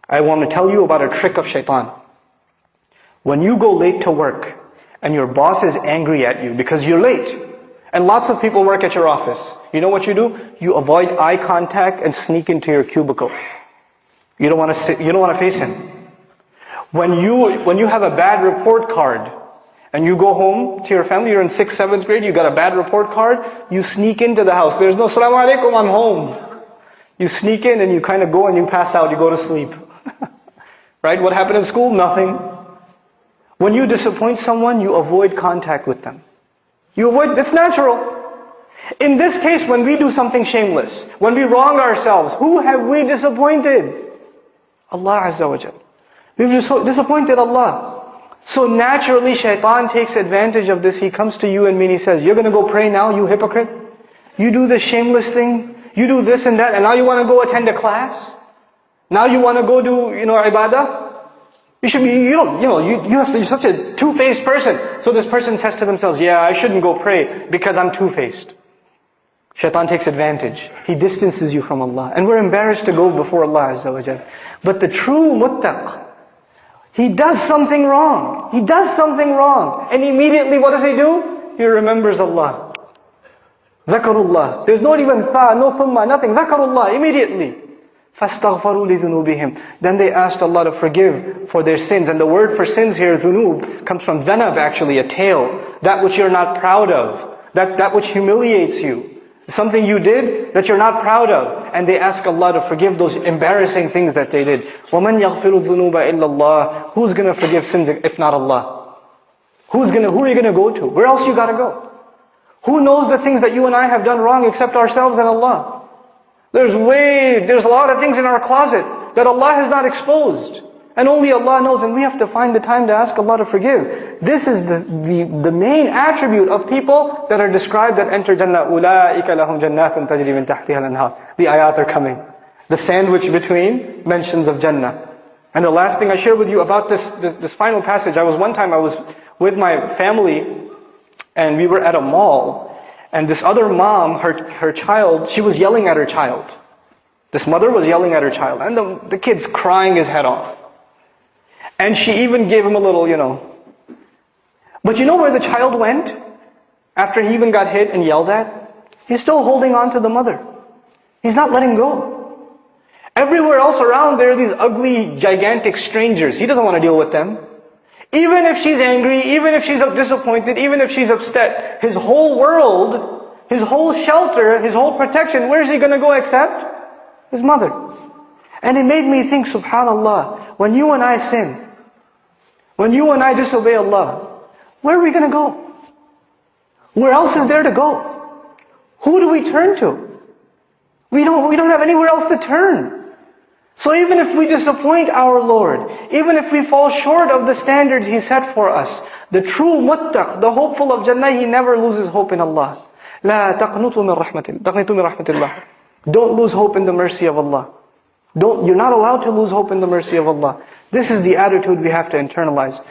I want to tell you about a trick of Shaitan. When you go late to work and your boss is angry at you because you're late, and lots of people work at your office, you know what you do? You avoid eye contact and sneak into your cubicle. You don't want to sit, you don't want to face him. When you have a bad report card and you go home to your family, you're in 6th, 7th grade, you got a bad report card, you sneak into the house. There's no Assalamu alaikum, I'm home. You sneak in and you kind of go and you pass out, you go to sleep. Right? What happened in school? Nothing. When you disappoint someone, you avoid contact with them. You avoid, it's natural. In this case, when we do something shameless, when we wrong ourselves, who have we disappointed? Allah Azza wa Jal. We've disappointed Allah. So naturally, Shaitan takes advantage of this. He comes to you and me and he says, you're going to go pray now, you hypocrite? You do this shameless thing, you do this and that, and now you want to go attend a class? Now you want to go do, ibadah? You should be, you're such a two-faced person. So this person says to themselves, yeah, I shouldn't go pray because I'm two-faced. Shaitan takes advantage. He distances you from Allah. And we're embarrassed to go before Allah Azza wa Jal. But the true muttaq, he does something wrong. He does something wrong. And immediately what does he do? He remembers Allah. Dhakarullah. There's not even fa, no thumma, nothing. Dhakarullah, immediately. فَاسْتَغْفَرُوا لِذُنُوبِهِمْ. Then they asked Allah to forgive for their sins. And the word for sins here, dhunub, comes from dhanab actually, a tail. That which you're not proud of. That which humiliates you. Something you did that you're not proud of. And they ask Allah to forgive those embarrassing things that they did. وَمَنْ يَغْفِرُ الذُّنُوبَ إِلَّا اللَّهِ. Who's going to forgive sins if not Allah? Who are you going to go to? Where else you got to go? Who knows the things that you and I have done wrong except ourselves and Allah? There's a lot of things in our closet that Allah has not exposed. And only Allah knows, and we have to find the time to ask Allah to forgive. This is the main attribute of people that are described that enter Jannah. أُولَٰئِكَ لَهُمْ جَنَّاتٌ تَجْرِي مِنْ تَحْتِهَا الْأَنْهَارُ. The ayat are coming. The sandwich between mentions of Jannah. And the last thing I share with you about this final passage, one time I was with my family, and we were at a mall. And this other mom, her child, she was yelling at her child. This mother was yelling at her child. And the kid's crying his head off. And she even gave him a little, But you know where the child went? After he even got hit and yelled at? He's still holding on to the mother. He's not letting go. Everywhere else around there are these ugly, gigantic strangers. He doesn't want to deal with them. Even if she's angry, even if she's disappointed, even if she's upset, his whole world, his whole shelter, his whole protection, where is he going to go except his mother? And it made me think, subhanallah, when you and I sin, when you and I disobey Allah, where are we going to go? Where else is there to go? Who do we turn to? We don't have anywhere else to turn. So even if we disappoint our Lord, even if we fall short of the standards He set for us, the true muttaq, the hopeful of Jannah, he never loses hope in Allah. لا تقنطوا من رحمة الله. Don't lose hope in the mercy of Allah. You're not allowed to lose hope in the mercy of Allah. This is the attitude we have to internalize.